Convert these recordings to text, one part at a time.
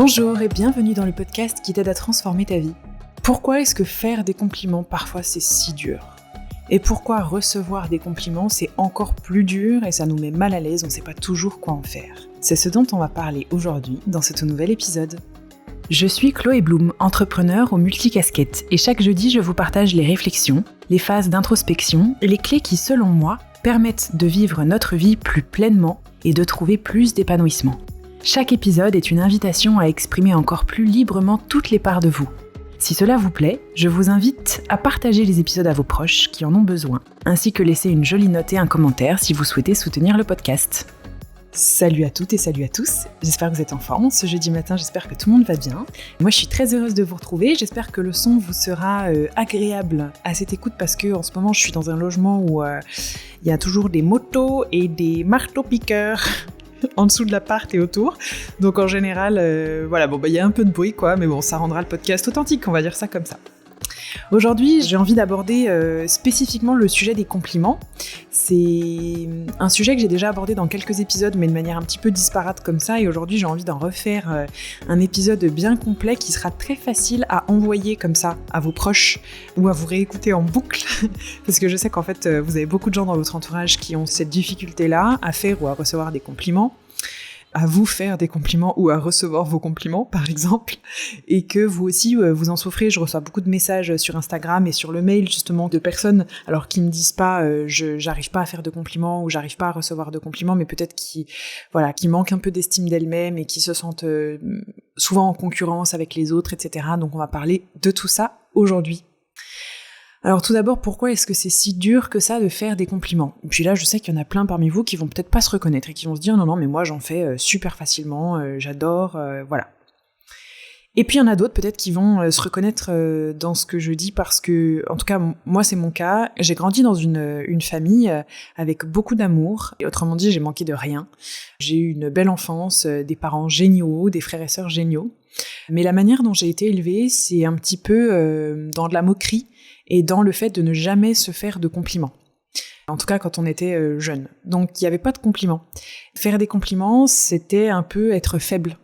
Bonjour et bienvenue dans le podcast qui t'aide à transformer ta vie. Pourquoi est-ce que faire des compliments parfois c'est si dur ? Et pourquoi recevoir des compliments c'est encore plus dur et ça nous met mal à l'aise, on ne sait pas toujours quoi en faire ? C'est ce dont on va parler aujourd'hui dans ce tout nouvel épisode. Je suis Chloé Bloom, entrepreneur aux multicasquettes et chaque jeudi je vous partage les réflexions, les phases d'introspection et les clés qui selon moi permettent de vivre notre vie plus pleinement et de trouver plus d'épanouissement. Chaque épisode est une invitation à exprimer encore plus librement toutes les parts de vous. Si cela vous plaît, je vous invite à partager les épisodes à vos proches qui en ont besoin, ainsi que laisser une jolie note et un commentaire si vous souhaitez soutenir le podcast. Salut à toutes et salut à tous, j'espère que vous êtes en forme. Ce jeudi matin, j'espère que tout le monde va bien. Moi, je suis très heureuse de vous retrouver. J'espère que le son vous sera agréable à cette écoute parce que en ce moment, je suis dans un logement où il y a toujours des motos et des marteaux-piqueurs en dessous de l'appart et autour. Donc en général, il y a un peu de bruit mais bon, ça rendra le podcast authentique, on va dire ça comme ça. Aujourd'hui, j'ai envie d'aborder spécifiquement le sujet des compliments. C'est un sujet que j'ai déjà abordé dans quelques épisodes, mais de manière un petit peu disparate comme ça, et aujourd'hui j'ai envie d'en refaire un épisode bien complet qui sera très facile à envoyer comme ça à vos proches ou à vous réécouter en boucle, parce que je sais qu'en fait vous avez beaucoup de gens dans votre entourage qui ont cette difficulté-là à faire ou à recevoir des compliments, à vous faire des compliments ou à recevoir vos compliments, par exemple, et que vous aussi, vous en souffrez. Je reçois beaucoup de messages sur Instagram et sur le mail, justement, de personnes, alors qui me disent pas j'arrive pas à faire de compliments ou j'arrive pas à recevoir de compliments, mais peut-être qui manquent un peu d'estime d'elles-mêmes et qui se sentent souvent en concurrence avec les autres, etc. Donc on va parler de tout ça aujourd'hui. Alors tout d'abord, pourquoi est-ce que c'est si dur que ça de faire des compliments ? Et puis là, je sais qu'il y en a plein parmi vous qui vont peut-être pas se reconnaître et qui vont se dire non, mais moi j'en fais super facilement, j'adore, voilà. Et puis il y en a d'autres peut-être qui vont se reconnaître dans ce que je dis parce que, en tout cas, moi c'est mon cas, j'ai grandi dans une famille avec beaucoup d'amour, et autrement dit, j'ai manqué de rien. J'ai eu une belle enfance, des parents géniaux, des frères et sœurs géniaux, mais la manière dont j'ai été élevée, c'est un petit peu dans de la moquerie, et dans le fait de ne jamais se faire de compliments. En tout cas, quand on était jeune. Donc, il n'y avait pas de compliments. Faire des compliments, c'était un peu être faible.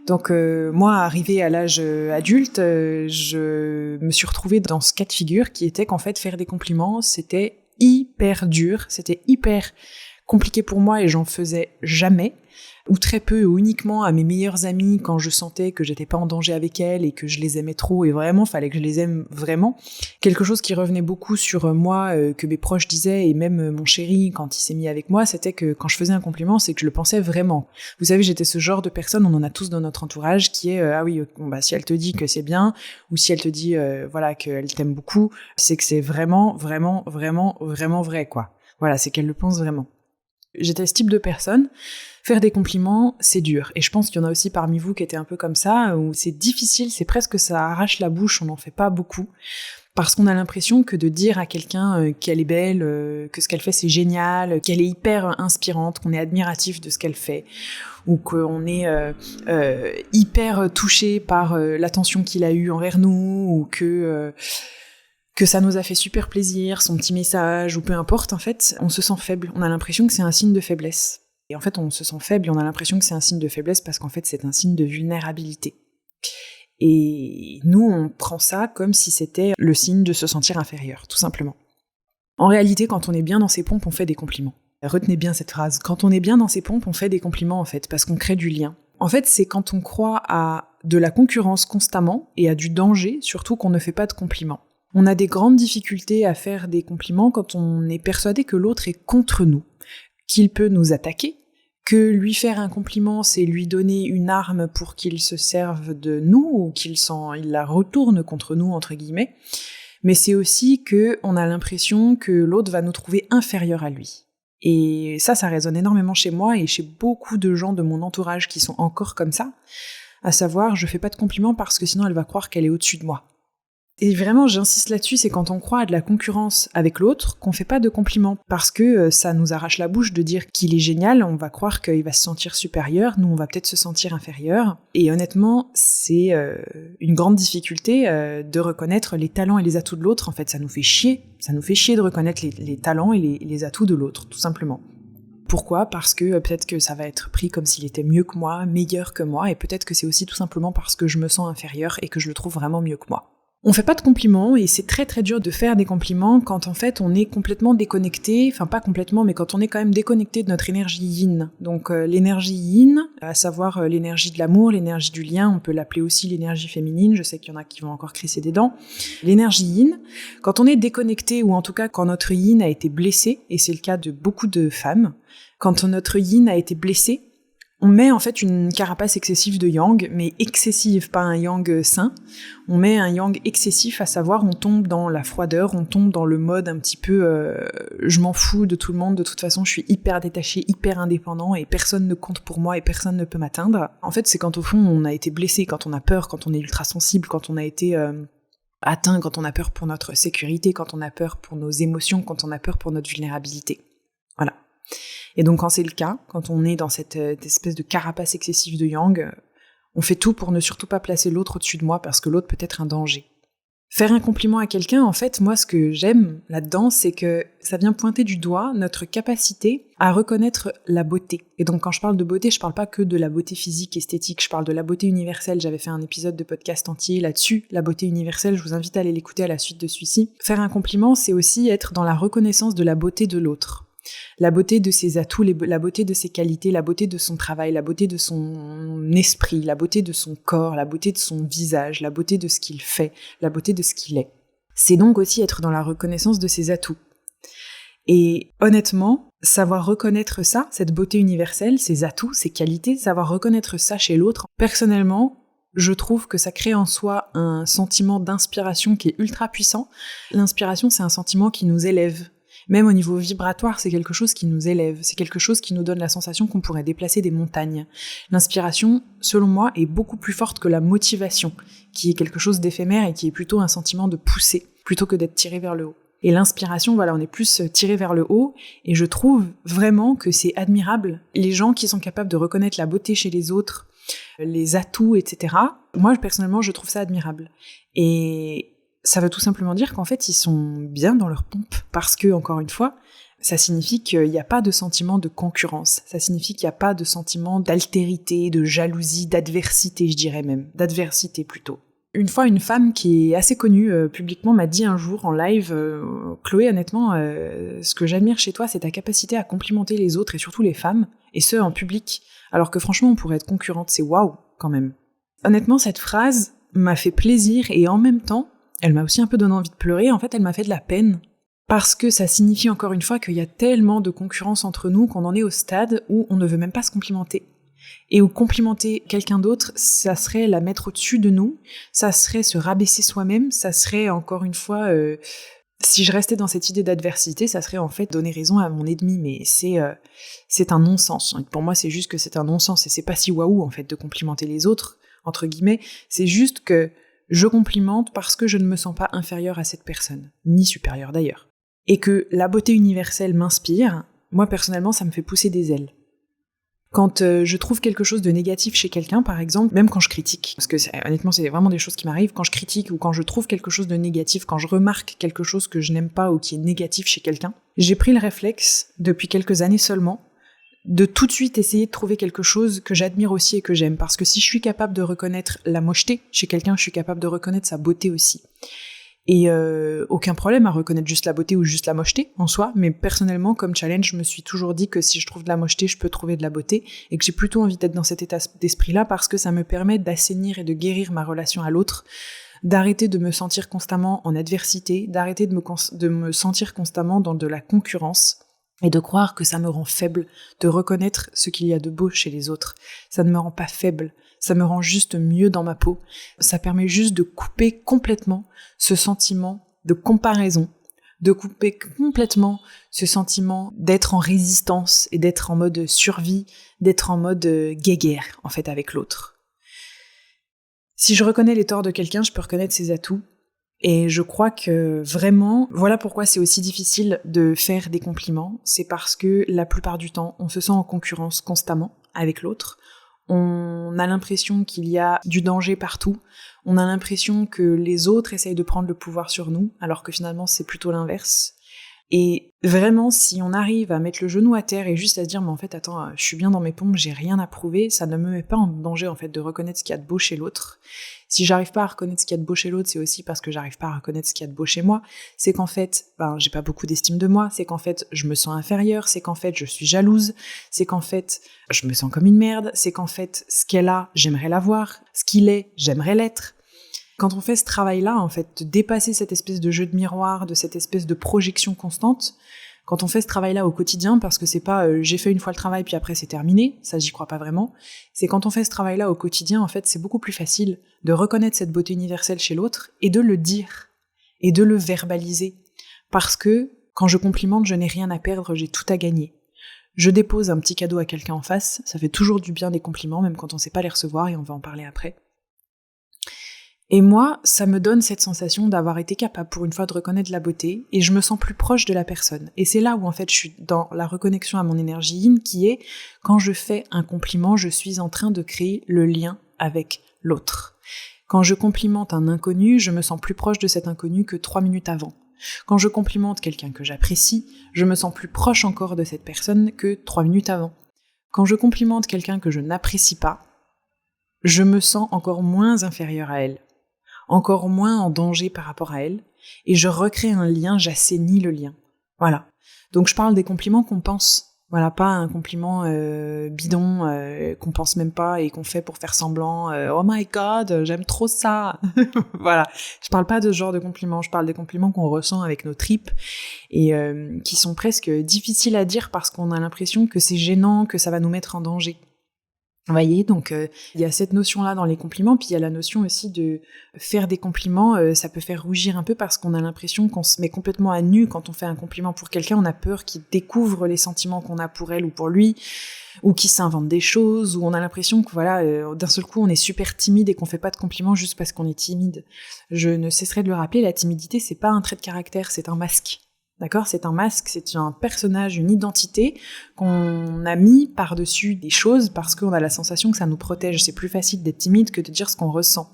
Donc, moi, arrivée à l'âge adulte, je me suis retrouvée dans ce cas de figure qui était qu'en fait, faire des compliments, c'était hyper dur, c'était hyper compliqué pour moi et j'en faisais jamais, ou très peu, ou uniquement à mes meilleures amies quand je sentais que j'étais pas en danger avec elles et que je les aimais trop et vraiment, fallait que je les aime vraiment. Quelque chose qui revenait beaucoup sur moi, que mes proches disaient, et même mon chéri, quand il s'est mis avec moi, c'était que quand je faisais un compliment, c'est que je le pensais vraiment. Vous savez, j'étais ce genre de personne, on en a tous dans notre entourage, qui est, si elle te dit que c'est bien, ou si elle te dit, qu'elle t'aime beaucoup, c'est que c'est vraiment, vraiment, vraiment, vraiment vrai, quoi. Voilà, c'est qu'elle le pense vraiment. J'étais ce type de personne. Faire des compliments, c'est dur. Et je pense qu'il y en a aussi parmi vous qui étaient un peu comme ça, où c'est difficile, c'est presque ça arrache la bouche, on n'en fait pas beaucoup. Parce qu'on a l'impression que de dire à quelqu'un qu'elle est belle, que ce qu'elle fait c'est génial, qu'elle est hyper inspirante, qu'on est admiratif de ce qu'elle fait, ou qu'on est hyper touché par l'attention qu'il a eue envers nous, ou que ça nous a fait super plaisir, son petit message, ou peu importe, en fait, on se sent faible. On a l'impression que c'est un signe de faiblesse. Et en fait, on se sent faible et on a l'impression que c'est un signe de faiblesse parce qu'en fait, c'est un signe de vulnérabilité. Et nous, on prend ça comme si c'était le signe de se sentir inférieur, tout simplement. En réalité, quand on est bien dans ses pompes, on fait des compliments. Retenez bien cette phrase. Quand on est bien dans ses pompes, on fait des compliments, en fait, parce qu'on crée du lien. En fait, c'est quand on croit à de la concurrence constamment et à du danger, surtout qu'on ne fait pas de compliments. On a des grandes difficultés à faire des compliments quand on est persuadé que l'autre est contre nous, qu'il peut nous attaquer, que lui faire un compliment, c'est lui donner une arme pour qu'il se serve de nous, ou qu'il la retourne contre nous, entre guillemets, mais c'est aussi qu'on a l'impression que l'autre va nous trouver inférieurs à lui. Et ça résonne énormément chez moi et chez beaucoup de gens de mon entourage qui sont encore comme ça, à savoir, je fais pas de compliments parce que sinon elle va croire qu'elle est au-dessus de moi. Et vraiment, j'insiste là-dessus, c'est quand on croit à de la concurrence avec l'autre qu'on fait pas de compliments, parce que ça nous arrache la bouche de dire qu'il est génial, on va croire qu'il va se sentir supérieur, nous on va peut-être se sentir inférieur, et honnêtement, c'est une grande difficulté de reconnaître les talents et les atouts de l'autre. En fait, ça nous fait chier de reconnaître les talents et les atouts de l'autre, tout simplement. Pourquoi ? Parce que peut-être que ça va être pris comme s'il était mieux que moi, meilleur que moi, et peut-être que c'est aussi tout simplement parce que je me sens inférieure et que je le trouve vraiment mieux que moi. On fait pas de compliments et c'est très très dur de faire des compliments quand en fait on est complètement déconnecté, enfin pas complètement mais quand on est quand même déconnecté de notre énergie yin. Donc l'énergie yin, à savoir l'énergie de l'amour, l'énergie du lien, on peut l'appeler aussi l'énergie féminine, je sais qu'il y en a qui vont encore crisser des dents. L'énergie yin, quand on est déconnecté ou en tout cas quand notre yin a été blessé, et c'est le cas de beaucoup de femmes, quand notre yin a été blessé, on met en fait une carapace excessive de yang, mais excessive, pas un yang sain. On met un yang excessif, à savoir on tombe dans la froideur, on tombe dans le mode un petit peu je m'en fous de tout le monde, de toute façon je suis hyper détaché, hyper indépendant et personne ne compte pour moi et personne ne peut m'atteindre. En fait c'est quand au fond on a été blessé, quand on a peur, quand on est ultra sensible, quand on a été atteint, quand on a peur pour notre sécurité, quand on a peur pour nos émotions, quand on a peur pour notre vulnérabilité. Voilà. Et donc quand c'est le cas, quand on est dans cette espèce de carapace excessive de yang, on fait tout pour ne surtout pas placer l'autre au-dessus de moi parce que l'autre peut être un danger. Faire un compliment à quelqu'un, en fait, moi ce que j'aime là-dedans, c'est que ça vient pointer du doigt notre capacité à reconnaître la beauté. Et donc quand je parle de beauté, je parle pas que de la beauté physique, esthétique, je parle de la beauté universelle. J'avais fait un épisode de podcast entier là-dessus, la beauté universelle, je vous invite à aller l'écouter à la suite de celui-ci. Faire un compliment, c'est aussi être dans la reconnaissance de la beauté de l'autre. La beauté de ses atouts, la beauté de ses qualités, la beauté de son travail, la beauté de son esprit, la beauté de son corps, la beauté de son visage, la beauté de ce qu'il fait, la beauté de ce qu'il est. C'est donc aussi être dans la reconnaissance de ses atouts. Et honnêtement, savoir reconnaître ça, cette beauté universelle, ses atouts, ses qualités, savoir reconnaître ça chez l'autre, personnellement, je trouve que ça crée en soi un sentiment d'inspiration qui est ultra puissant. L'inspiration, c'est un sentiment qui nous élève. Même au niveau vibratoire, c'est quelque chose qui nous élève, c'est quelque chose qui nous donne la sensation qu'on pourrait déplacer des montagnes. L'inspiration, selon moi, est beaucoup plus forte que la motivation, qui est quelque chose d'éphémère et qui est plutôt un sentiment de pousser, plutôt que d'être tiré vers le haut. Et l'inspiration, voilà, on est plus tiré vers le haut, et je trouve vraiment que c'est admirable. Les gens qui sont capables de reconnaître la beauté chez les autres, les atouts, etc. Moi, personnellement, je trouve ça admirable. Et ça veut tout simplement dire qu'en fait, ils sont bien dans leur pompe. Parce que, encore une fois, ça signifie qu'il n'y a pas de sentiment de concurrence. Ça signifie qu'il n'y a pas de sentiment d'altérité, de jalousie, d'adversité, je dirais même. D'adversité, plutôt. Une fois, une femme qui est assez connue publiquement m'a dit un jour en live « Chloé, honnêtement, ce que j'admire chez toi, c'est ta capacité à complimenter les autres et surtout les femmes, et ce, en public. Alors que franchement, on pourrait être concurrente. C'est waouh, quand même. » Honnêtement, cette phrase m'a fait plaisir et en même temps, elle m'a aussi un peu donné envie de pleurer, en fait elle m'a fait de la peine. Parce que ça signifie encore une fois qu'il y a tellement de concurrence entre nous qu'on en est au stade où on ne veut même pas se complimenter. Et où complimenter quelqu'un d'autre, ça serait la mettre au-dessus de nous, ça serait se rabaisser soi-même, ça serait encore une fois, si je restais dans cette idée d'adversité, ça serait en fait donner raison à mon ennemi, mais c'est un non-sens. Pour moi c'est juste que c'est un non-sens et c'est pas si waouh en fait de complimenter les autres, entre guillemets, c'est juste que je complimente parce que je ne me sens pas inférieure à cette personne, ni supérieure d'ailleurs. Et que la beauté universelle m'inspire, moi personnellement ça me fait pousser des ailes. Quand je trouve quelque chose de négatif chez quelqu'un, par exemple, même quand je critique, parce que honnêtement c'est vraiment des choses qui m'arrivent, quand je critique ou quand je trouve quelque chose de négatif, quand je remarque quelque chose que je n'aime pas ou qui est négatif chez quelqu'un, j'ai pris le réflexe, depuis quelques années seulement, de tout de suite essayer de trouver quelque chose que j'admire aussi et que j'aime. Parce que si je suis capable de reconnaître la mocheté chez quelqu'un, je suis capable de reconnaître sa beauté aussi. Et aucun problème à reconnaître juste la beauté ou juste la mocheté en soi, mais personnellement, comme challenge, je me suis toujours dit que si je trouve de la mocheté, je peux trouver de la beauté, et que j'ai plutôt envie d'être dans cet état d'esprit-là parce que ça me permet d'assainir et de guérir ma relation à l'autre, d'arrêter de me sentir constamment en adversité, d'arrêter de me sentir constamment dans de la concurrence, et de croire que ça me rend faible, de reconnaître ce qu'il y a de beau chez les autres. Ça ne me rend pas faible, ça me rend juste mieux dans ma peau. Ça permet juste de couper complètement ce sentiment de comparaison, de couper complètement ce sentiment d'être en résistance et d'être en mode survie, d'être en mode guéguerre, en fait, avec l'autre. Si je reconnais les torts de quelqu'un, je peux reconnaître ses atouts. Et je crois que vraiment, voilà pourquoi c'est aussi difficile de faire des compliments, c'est parce que la plupart du temps, on se sent en concurrence constamment avec l'autre, on a l'impression qu'il y a du danger partout, on a l'impression que les autres essayent de prendre le pouvoir sur nous, alors que finalement c'est plutôt l'inverse. Et vraiment, si on arrive à mettre le genou à terre et juste à se dire, mais en fait, attends, je suis bien dans mes pompes, j'ai rien à prouver, ça ne me met pas en danger, en fait, de reconnaître ce qu'il y a de beau chez l'autre. Si j'arrive pas à reconnaître ce qu'il y a de beau chez l'autre, c'est aussi parce que j'arrive pas à reconnaître ce qu'il y a de beau chez moi. C'est qu'en fait, j'ai pas beaucoup d'estime de moi, c'est qu'en fait, je me sens inférieure, c'est qu'en fait, je suis jalouse, c'est qu'en fait, je me sens comme une merde, c'est qu'en fait, ce qu'elle a, j'aimerais l'avoir, ce qu'il est, j'aimerais l'être. Quand on fait ce travail-là, en fait, de dépasser cette espèce de jeu de miroir, de cette espèce de projection constante, quand on fait ce travail-là au quotidien, parce que c'est pas j'ai fait une fois le travail puis après c'est terminé, ça j'y crois pas vraiment, c'est quand on fait ce travail-là au quotidien, en fait, c'est beaucoup plus facile de reconnaître cette beauté universelle chez l'autre et de le dire, et de le verbaliser. Parce que quand je complimente, je n'ai rien à perdre, j'ai tout à gagner. Je dépose un petit cadeau à quelqu'un en face, ça fait toujours du bien des compliments, même quand on sait pas les recevoir, et on va en parler après. Et moi, ça me donne cette sensation d'avoir été capable pour une fois de reconnaître la beauté, et je me sens plus proche de la personne. Et c'est là où en fait je suis dans la reconnexion à mon énergie yin, qui est, quand je fais un compliment, je suis en train de créer le lien avec l'autre. Quand je complimente un inconnu, je me sens plus proche de cet inconnu que 3 minutes avant. Quand je complimente quelqu'un que j'apprécie, je me sens plus proche encore de cette personne que 3 minutes avant. Quand je complimente quelqu'un que je n'apprécie pas, je me sens encore moins inférieure à elle, encore moins en danger par rapport à elle, et je recrée un lien, j'assainis le lien. Voilà. Donc je parle des compliments qu'on pense. Voilà, pas un compliment bidon qu'on pense même pas et qu'on fait pour faire semblant. Oh my god, j'aime trop ça. Voilà. Je parle pas de ce genre de compliments. Je parle des compliments qu'on ressent avec nos tripes et qui sont presque difficiles à dire parce qu'on a l'impression que c'est gênant, que ça va nous mettre en danger. Vous voyez, donc il y a cette notion-là dans les compliments, puis il y a la notion aussi de faire des compliments, ça peut faire rougir un peu parce qu'on a l'impression qu'on se met complètement à nu quand on fait un compliment pour quelqu'un, on a peur qu'il découvre les sentiments qu'on a pour elle ou pour lui, ou qu'il s'invente des choses, ou on a l'impression que voilà, d'un seul coup on est super timide et qu'on fait pas de compliments juste parce qu'on est timide. Je ne cesserai de le rappeler, la timidité c'est pas un trait de caractère, c'est un masque. D'accord ? C'est un masque, c'est un personnage, une identité qu'on a mis par-dessus des choses parce qu'on a la sensation que ça nous protège. C'est plus facile d'être timide que de dire ce qu'on ressent.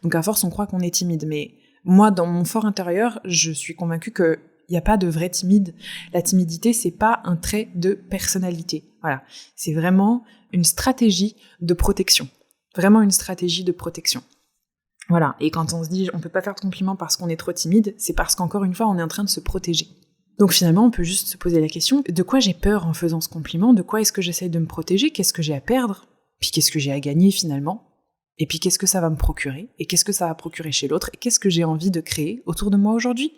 Donc à force, on croit qu'on est timide. Mais moi, dans mon fort intérieur, je suis convaincue qu'il n'y a pas de vrai timide. La timidité, c'est pas un trait de personnalité. Voilà. C'est vraiment une stratégie de protection. Vraiment une stratégie de protection. Voilà. Et quand on se dit on peut pas faire de compliments parce qu'on est trop timide, c'est parce qu'encore une fois, on est en train de se protéger. Donc finalement, on peut juste se poser la question, de quoi j'ai peur en faisant ce compliment ? De quoi est-ce que j'essaye de me protéger ? Qu'est-ce que j'ai à perdre ? Puis qu'est-ce que j'ai à gagner finalement ? Et puis qu'est-ce que ça va me procurer ? Et qu'est-ce que ça va procurer chez l'autre ? Et qu'est-ce que j'ai envie de créer autour de moi aujourd'hui ?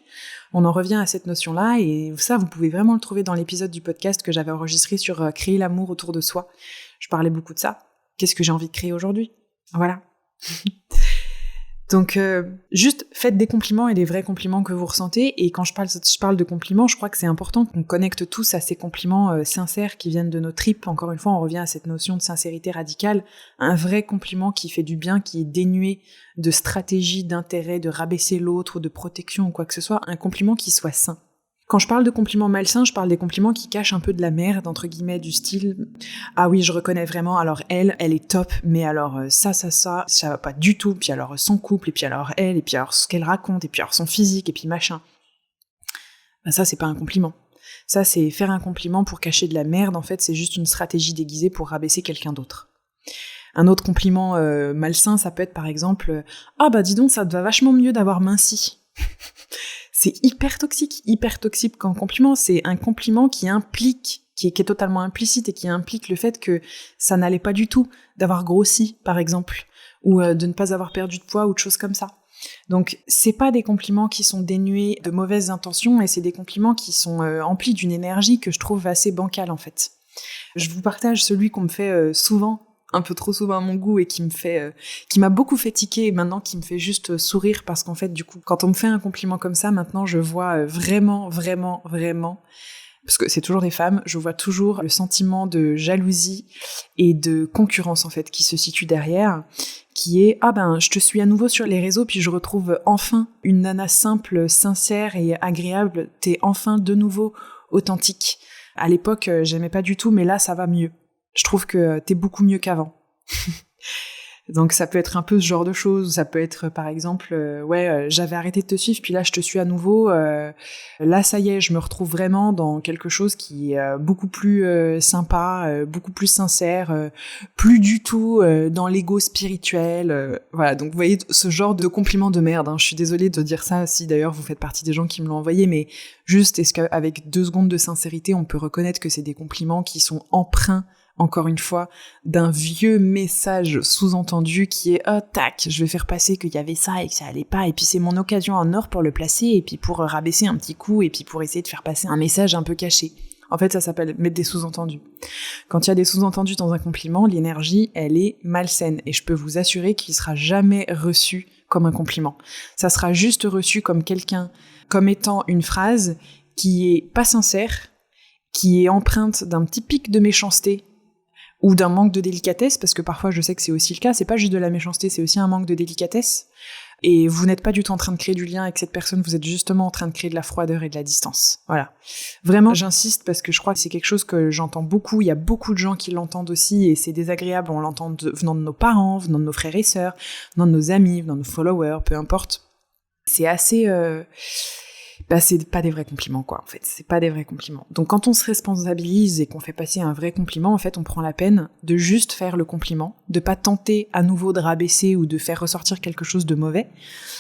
On en revient à cette notion-là, et ça, vous pouvez vraiment le trouver dans l'épisode du podcast que j'avais enregistré sur créer l'amour autour de soi. Je parlais beaucoup de ça. Qu'est-ce que j'ai envie de créer aujourd'hui ? Voilà. Donc, juste faites des compliments et des vrais compliments que vous ressentez. Et quand je parle de compliments, je crois que c'est important qu'on connecte tous à ces compliments sincères qui viennent de nos tripes. Encore une fois, on revient à cette notion de sincérité radicale. Un vrai compliment qui fait du bien, qui est dénué de stratégie, d'intérêt, de rabaisser l'autre, ou de protection ou quoi que ce soit. Un compliment qui soit sain. Quand je parle de compliments malsains, je parle des compliments qui cachent un peu de la merde, entre guillemets, du style « Ah oui, je reconnais vraiment, alors elle est top, mais alors ça va pas du tout, puis alors son couple, et puis alors elle, et puis alors ce qu'elle raconte, et puis alors son physique, et puis machin. » Ben ça, c'est pas un compliment. Ça, c'est faire un compliment pour cacher de la merde, en fait, c'est juste une stratégie déguisée pour rabaisser quelqu'un d'autre. Un autre compliment malsain, ça peut être par exemple « Ah bah dis donc, ça te va vachement mieux d'avoir minci. » C'est hyper toxique comme compliment. C'est un compliment qui implique, qui est totalement implicite et qui implique le fait que ça n'allait pas du tout, d'avoir grossi, par exemple, ou de ne pas avoir perdu de poids ou de choses comme ça. Donc, c'est pas des compliments qui sont dénués de mauvaises intentions, et c'est des compliments qui sont emplis d'une énergie que je trouve assez bancale, en fait. Je vous partage celui qu'on me fait souvent, un peu trop souvent à mon goût, et qui m'a beaucoup fait tiquer, et maintenant qui me fait juste sourire, parce qu'en fait, du coup, quand on me fait un compliment comme ça, maintenant, je vois vraiment, parce que c'est toujours des femmes, je vois toujours le sentiment de jalousie et de concurrence, en fait, qui se situe derrière, qui est « Ah ben, je te suis à nouveau sur les réseaux, puis je retrouve enfin une nana simple, sincère et agréable, t'es enfin de nouveau authentique. À l'époque, j'aimais pas du tout, mais là, ça va mieux. Je trouve que t'es beaucoup mieux qu'avant. » Donc ça peut être un peu ce genre de choses. Ça peut être par exemple, j'avais arrêté de te suivre, puis là je te suis à nouveau. Là ça y est, je me retrouve vraiment dans quelque chose qui est beaucoup plus sympa, beaucoup plus sincère, plus du tout dans l'ego spirituel. Voilà, donc vous voyez ce genre de compliment de merde. Je suis désolée de dire ça, si d'ailleurs vous faites partie des gens qui me l'ont envoyé, mais juste, est-ce qu'avec 2 secondes de sincérité, on peut reconnaître que c'est des compliments qui sont empreints, encore une fois, d'un vieux message sous-entendu qui est « Oh, tac, je vais faire passer qu'il y avait ça et que ça allait pas, et puis c'est mon occasion en or pour le placer, et puis pour rabaisser un petit coup, et puis pour essayer de faire passer un message un peu caché. » En fait, ça s'appelle mettre des sous-entendus. Quand il y a des sous-entendus dans un compliment, l'énergie, elle est malsaine, et je peux vous assurer qu'il sera jamais reçu comme un compliment. Ça sera juste reçu comme comme étant une phrase qui est pas sincère, qui est empreinte d'un petit pic de méchanceté, ou d'un manque de délicatesse, parce que parfois je sais que c'est aussi le cas, c'est pas juste de la méchanceté, c'est aussi un manque de délicatesse, et vous n'êtes pas du tout en train de créer du lien avec cette personne, vous êtes justement en train de créer de la froideur et de la distance. Voilà. Vraiment, j'insiste parce que je crois que c'est quelque chose que j'entends beaucoup, il y a beaucoup de gens qui l'entendent aussi, et c'est désagréable, on l'entend venant de nos parents, venant de nos frères et sœurs, venant de nos amis, venant de nos followers, peu importe. C'est assez... c'est pas des vrais compliments, quoi, en fait. C'est pas des vrais compliments. Donc, quand on se responsabilise et qu'on fait passer un vrai compliment, en fait, on prend la peine de juste faire le compliment, de pas tenter à nouveau de rabaisser ou de faire ressortir quelque chose de mauvais.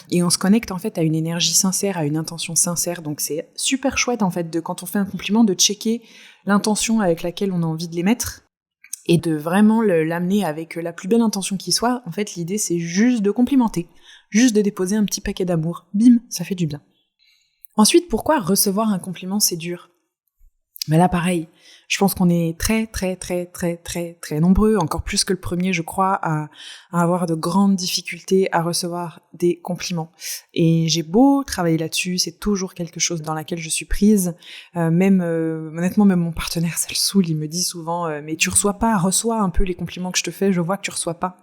Et on se connecte, en fait, à une énergie sincère, à une intention sincère. Donc, c'est super chouette, en fait, quand on fait un compliment, de checker l'intention avec laquelle on a envie de l'émettre et de vraiment l'amener avec la plus belle intention qui soit. En fait, l'idée, c'est juste de complimenter. Juste de déposer un petit paquet d'amour. Bim, ça fait du bien. Ensuite, pourquoi recevoir un compliment, c'est dur ? Mais là, pareil, je pense qu'on est très, très, très, très, très, très nombreux, encore plus que le premier, je crois, à avoir de grandes difficultés à recevoir des compliments. Et j'ai beau travailler là-dessus, c'est toujours quelque chose dans laquelle je suis prise. Honnêtement, même mon partenaire, ça le saoule, il me dit souvent « Mais tu reçois un peu les compliments que je te fais, je vois que tu reçois pas. »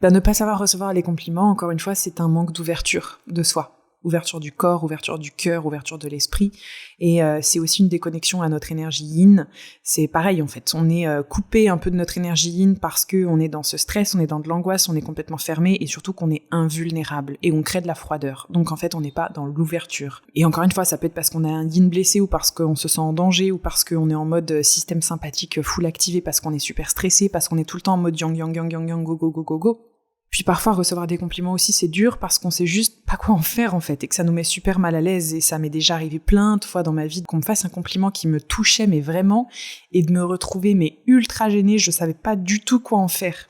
Ne pas savoir recevoir les compliments, encore une fois, c'est un manque d'ouverture de soi. Ouverture du corps, ouverture du cœur, ouverture de l'esprit. Et c'est aussi une déconnexion à notre énergie yin. C'est pareil, en fait. On est coupé un peu de notre énergie yin parce qu'on est dans ce stress, on est dans de l'angoisse, on est complètement fermé et surtout qu'on est invulnérable et on crée de la froideur. Donc en fait, on n'est pas dans l'ouverture. Et encore une fois, ça peut être parce qu'on a un yin blessé ou parce qu'on se sent en danger ou parce qu'on est en mode système sympathique full activé, parce qu'on est super stressé, parce qu'on est tout le temps en mode yang, yang, yang, yang, yang, go, go, go, go, go. Puis parfois, recevoir des compliments aussi, c'est dur parce qu'on sait juste pas quoi en faire, en fait, et que ça nous met super mal à l'aise. Et ça m'est déjà arrivé plein de fois dans ma vie qu'on me fasse un compliment qui me touchait, mais vraiment, et de me retrouver, mais ultra gênée, je savais pas du tout quoi en faire.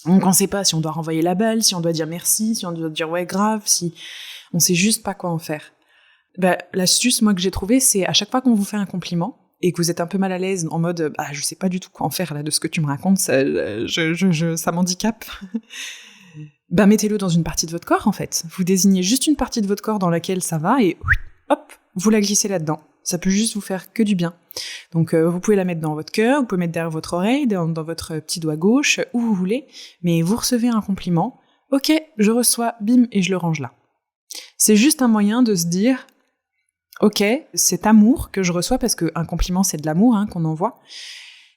Donc on sait pas si on doit renvoyer la balle, si on doit dire merci, si on doit dire ouais grave, si on sait juste pas quoi en faire. L'astuce, moi, que j'ai trouvée, c'est à chaque fois qu'on vous fait un compliment, et que vous êtes un peu mal à l'aise, en mode « je sais pas du tout quoi en faire là de ce que tu me racontes, ça m'handicape », mettez-le dans une partie de votre corps, en fait. Vous désignez juste une partie de votre corps dans laquelle ça va, et hop, vous la glissez là-dedans. Ça peut juste vous faire que du bien. Donc vous pouvez la mettre dans votre cœur, vous pouvez mettre derrière votre oreille, dans votre petit doigt gauche, où vous voulez, mais vous recevez un compliment, ok, je reçois, bim, et je le range là. C'est juste un moyen de se dire... Ok, cet amour que je reçois, parce qu'un compliment c'est de l'amour qu'on envoie,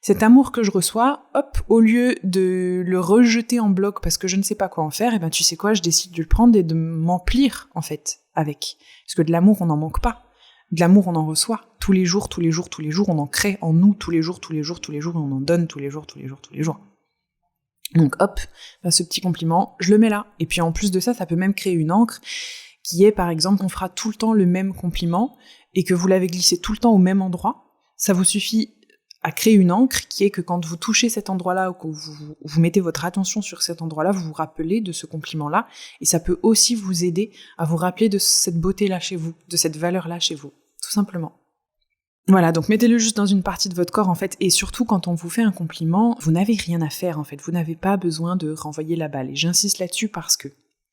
cet amour que je reçois, hop, au lieu de le rejeter en bloc parce que je ne sais pas quoi en faire, tu sais quoi, je décide de le prendre et de m'emplir en fait avec. Parce que de l'amour on n'en manque pas, de l'amour on en reçoit tous les jours, tous les jours, tous les jours, on en crée en nous tous les jours, tous les jours, tous les jours, et on en donne tous les jours, tous les jours, tous les jours. Donc hop, ce petit compliment, je le mets là. Et puis en plus de ça, ça peut même créer une encre qui est, par exemple, on fera tout le temps le même compliment et que vous l'avez glissé tout le temps au même endroit. Ça vous suffit à créer une encre qui est que quand vous touchez cet endroit-là ou que vous mettez votre attention sur cet endroit-là, vous vous rappelez de ce compliment-là et ça peut aussi vous aider à vous rappeler de cette beauté-là chez vous, de cette valeur-là chez vous, tout simplement. Voilà, donc mettez-le juste dans une partie de votre corps, en fait, et surtout quand on vous fait un compliment, vous n'avez rien à faire, en fait, vous n'avez pas besoin de renvoyer la balle, et j'insiste là-dessus parce que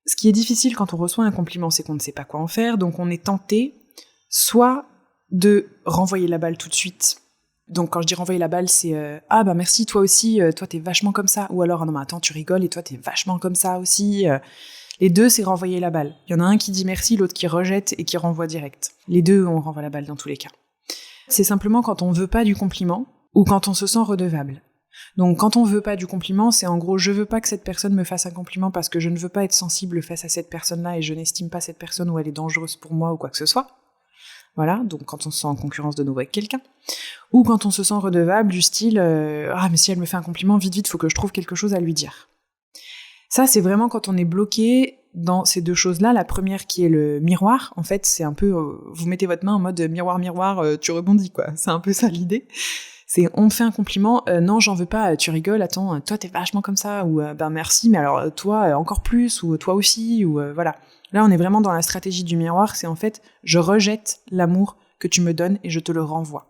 ce qui est difficile quand on reçoit un compliment, c'est qu'on ne sait pas quoi en faire, donc on est tenté soit de renvoyer la balle tout de suite. Donc quand je dis renvoyer la balle, c'est merci, toi aussi, toi t'es vachement comme ça, ou alors non mais attends, tu rigoles et toi t'es vachement comme ça aussi. Les deux, c'est renvoyer la balle. Il y en a un qui dit merci, l'autre qui rejette et qui renvoie direct. Les deux, on renvoie la balle dans tous les cas. C'est simplement quand on veut pas du compliment ou quand on se sent redevable. Donc quand on veut pas du compliment, c'est en gros je veux pas que cette personne me fasse un compliment parce que je ne veux pas être sensible face à cette personne-là et je n'estime pas cette personne ou elle est dangereuse pour moi ou quoi que ce soit. Voilà, donc quand on se sent en concurrence de nouveau avec quelqu'un. Ou quand on se sent redevable du style ah mais si elle me fait un compliment, vite, faut que je trouve quelque chose à lui dire. Ça c'est vraiment quand on est bloqué dans ces deux choses-là. La première qui est le miroir, en fait c'est un peu, vous mettez votre main en mode miroir, tu rebondis quoi, c'est un peu ça l'idée. C'est on me fait un compliment, non j'en veux pas, tu rigoles, attends, toi t'es vachement comme ça, ou ben merci, mais alors toi encore plus, ou toi aussi, ou voilà. Là on est vraiment dans la stratégie du miroir, c'est en fait je rejette l'amour que tu me donnes et je te le renvoie.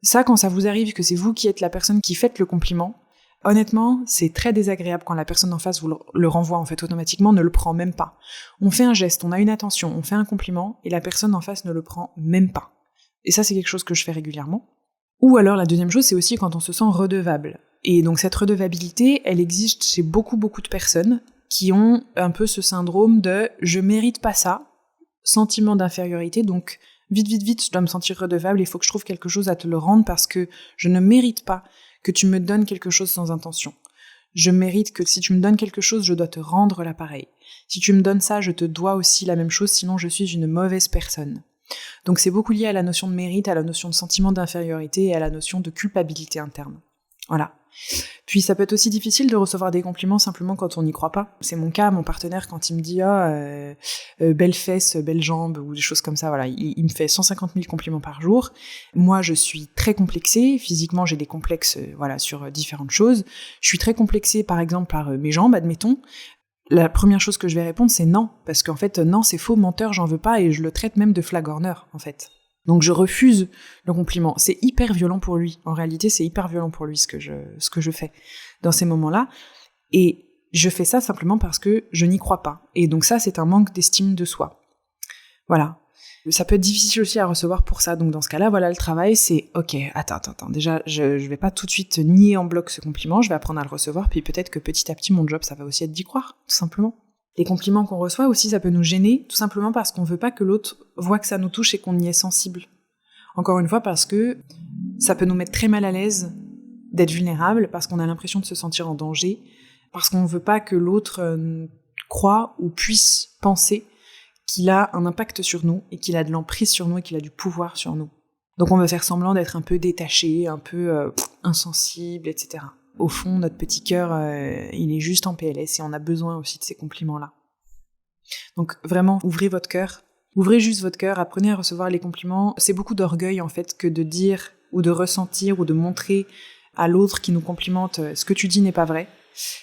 Ça quand ça vous arrive que c'est vous qui êtes la personne qui faites le compliment, honnêtement c'est très désagréable quand la personne en face vous le renvoie en fait automatiquement, ne le prend même pas. On fait un geste, on a une attention, on fait un compliment et la personne en face ne le prend même pas. Et ça c'est quelque chose que je fais régulièrement. Ou alors la deuxième chose, c'est aussi quand on se sent redevable. Et donc cette redevabilité, elle existe chez beaucoup de personnes qui ont un peu ce syndrome de « je mérite pas ça », sentiment d'infériorité, donc vite, je dois me sentir redevable, il faut que je trouve quelque chose à te le rendre parce que je ne mérite pas que tu me donnes quelque chose sans intention. Je mérite que si tu me donnes quelque chose, je dois te rendre l'appareil. Si tu me donnes ça, je te dois aussi la même chose, sinon je suis une mauvaise personne. Donc c'est beaucoup lié à la notion de mérite, à la notion de sentiment d'infériorité et à la notion de culpabilité interne. Voilà. Puis ça peut être aussi difficile de recevoir des compliments simplement quand on n'y croit pas. C'est mon cas, mon partenaire, quand il me dit belle fesse, belle jambe ou des choses comme ça, voilà, il me fait 150 000 compliments par jour. Moi, je suis très complexée. Physiquement, j'ai des complexes sur différentes choses. Je suis très complexée, par exemple, par mes jambes, admettons. La première chose que je vais répondre, c'est non. Parce qu'en fait, non, c'est faux, menteur, j'en veux pas, et je le traite même de flagorneur, en fait. Donc je refuse le compliment. C'est hyper violent pour lui. En réalité, c'est hyper violent pour lui ce que je fais dans ces moments-là. Et je fais ça simplement parce que je n'y crois pas. Et donc ça, c'est un manque d'estime de soi. Voilà. Ça peut être difficile aussi à recevoir pour ça. Donc dans ce cas-là, voilà, le travail, c'est ok, attends. Déjà, je vais pas tout de suite nier en bloc ce compliment, je vais apprendre à le recevoir, puis peut-être que petit à petit, mon job, ça va aussi être d'y croire, tout simplement. Les compliments qu'on reçoit aussi, ça peut nous gêner, tout simplement parce qu'on veut pas que l'autre voit que ça nous touche et qu'on y est sensible. Encore une fois, parce que ça peut nous mettre très mal à l'aise d'être vulnérable, parce qu'on a l'impression de se sentir en danger, parce qu'on veut pas que l'autre croie ou puisse penser qu'il a un impact sur nous, et qu'il a de l'emprise sur nous, et qu'il a du pouvoir sur nous. Donc on va faire semblant d'être un peu détaché, un peu insensible, etc. Au fond, notre petit cœur, il est juste en PLS, et on a besoin aussi de ces compliments-là. Donc vraiment, ouvrez votre cœur, ouvrez juste votre cœur, apprenez à recevoir les compliments. C'est beaucoup d'orgueil, en fait, que de dire, ou de ressentir, ou de montrer à l'autre qui nous complimente ce que tu dis n'est pas vrai.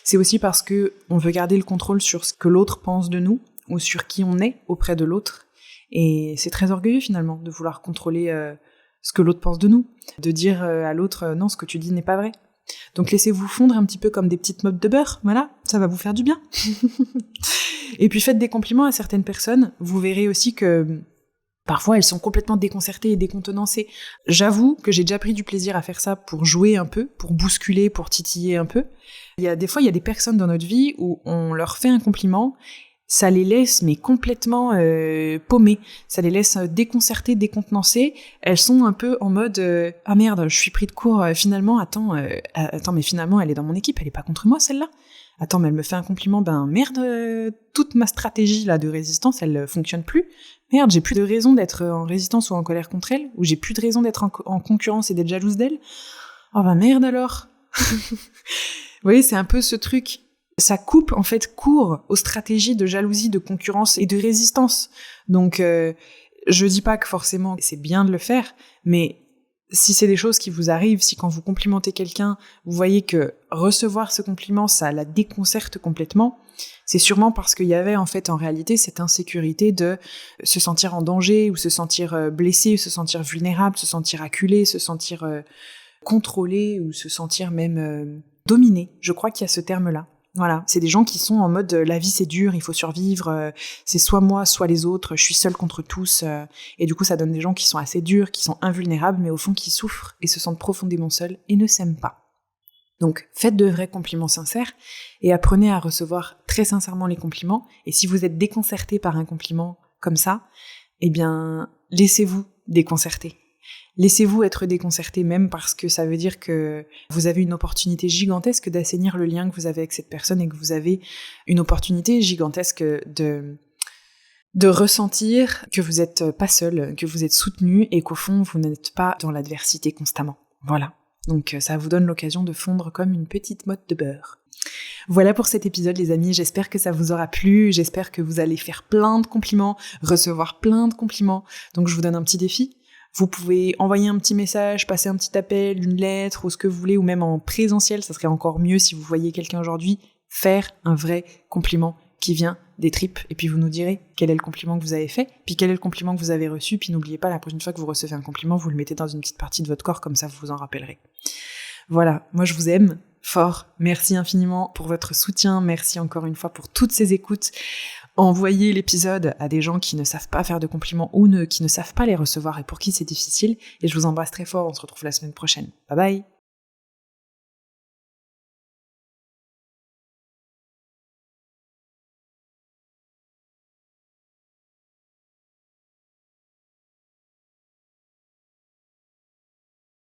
C'est aussi parce que on veut garder le contrôle sur ce que l'autre pense de nous, ou sur qui on est auprès de l'autre. Et c'est très orgueilleux finalement de vouloir contrôler ce que l'autre pense de nous, de dire à l'autre non, ce que tu dis n'est pas vrai. Donc laissez-vous fondre un petit peu comme des petites mopes de beurre, voilà, ça va vous faire du bien. Et puis faites des compliments à certaines personnes, vous verrez aussi que parfois elles sont complètement déconcertées et décontenancées. J'avoue que j'ai déjà pris du plaisir à faire ça pour jouer un peu, pour bousculer, pour titiller un peu. Des fois, il y a des personnes dans notre vie où on leur fait un compliment, ça les laisse mais complètement paumées, ça les laisse déconcertées, décontenancées. Elles sont un peu en mode ah merde, je suis pris de court finalement. Attends, mais finalement elle est dans mon équipe, elle est pas contre moi celle-là. Attends, mais elle me fait un compliment, ben merde, toute ma stratégie là de résistance, elle fonctionne plus. Merde, j'ai plus de raison d'être en résistance ou en colère contre elle, ou j'ai plus de raison d'être en concurrence et d'être jalouse d'elle. Oh ben merde alors. Vous voyez, c'est un peu ce truc. Ça coupe en fait court aux stratégies de jalousie, de concurrence et de résistance. Donc je dis pas que forcément c'est bien de le faire, mais si c'est des choses qui vous arrivent, si quand vous complimentez quelqu'un, vous voyez que recevoir ce compliment, ça la déconcerte complètement, c'est sûrement parce qu'il y avait en fait en réalité cette insécurité de se sentir en danger, ou se sentir blessé, ou se sentir vulnérable, se sentir acculé, se sentir contrôlé, ou se sentir même dominé. Je crois qu'il y a ce terme-là. Voilà, c'est des gens qui sont en mode la vie c'est dur, il faut survivre, c'est soit moi, soit les autres, je suis seule contre tous, et du coup ça donne des gens qui sont assez durs, qui sont invulnérables, mais au fond qui souffrent et se sentent profondément seuls et ne s'aiment pas. Donc faites de vrais compliments sincères et apprenez à recevoir très sincèrement les compliments, et si vous êtes déconcerté par un compliment comme ça, eh bien laissez-vous déconcerter. Laissez-vous être déconcerté même parce que ça veut dire que vous avez une opportunité gigantesque d'assainir le lien que vous avez avec cette personne et que vous avez une opportunité gigantesque de ressentir que vous n'êtes pas seul, que vous êtes soutenu et qu'au fond, vous n'êtes pas dans l'adversité constamment. Voilà. Donc ça vous donne l'occasion de fondre comme une petite motte de beurre. Voilà pour cet épisode les amis, j'espère que ça vous aura plu, j'espère que vous allez faire plein de compliments, recevoir plein de compliments. Donc je vous donne un petit défi. Vous pouvez envoyer un petit message, passer un petit appel, une lettre ou ce que vous voulez, ou même en présentiel, ça serait encore mieux si vous voyez quelqu'un aujourd'hui, faire un vrai compliment qui vient des tripes, et puis vous nous direz quel est le compliment que vous avez fait, puis quel est le compliment que vous avez reçu, puis n'oubliez pas, la prochaine fois que vous recevez un compliment, vous le mettez dans une petite partie de votre corps, comme ça vous vous en rappellerez. Voilà, moi je vous aime fort, merci infiniment pour votre soutien, merci encore une fois pour toutes ces écoutes. Envoyez l'épisode à des gens qui ne savent pas faire de compliments ou qui ne savent pas les recevoir et pour qui c'est difficile, et je vous embrasse très fort, on se retrouve la semaine prochaine. Bye bye.